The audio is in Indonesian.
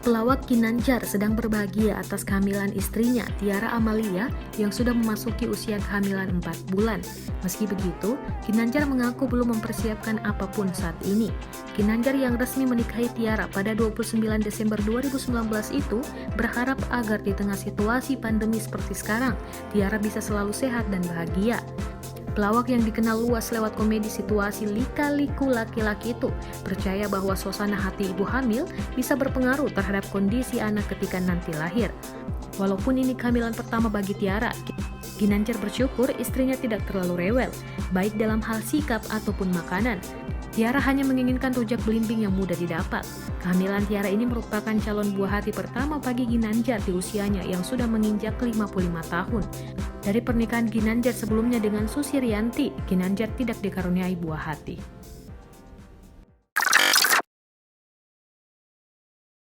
Pelawak Ginanjar sedang berbahagia atas kehamilan istrinya, Tiara Amalia, yang sudah memasuki usia kehamilan 4 bulan. Meski begitu, Ginanjar mengaku belum mempersiapkan apapun saat ini. Ginanjar yang resmi menikahi Tiara pada 29 Desember 2019 itu berharap agar di tengah situasi pandemi seperti sekarang, Tiara bisa selalu sehat dan bahagia. Pelawak yang dikenal luas lewat komedi situasi lika-liku laki-laki itu percaya bahwa suasana hati ibu hamil bisa berpengaruh terhadap kondisi anak ketika nanti lahir. Walaupun ini kehamilan pertama bagi Tiara, Ginanjar bersyukur istrinya tidak terlalu rewel, baik dalam hal sikap ataupun makanan. Tiara hanya menginginkan rujak belimbing yang mudah didapat. Kehamilan Tiara ini merupakan calon buah hati pertama bagi Ginanjar di usianya yang sudah menginjak 55 tahun. Dari pernikahan Ginanjar sebelumnya dengan Susi Rianti, Ginanjar tidak dikaruniai buah hati.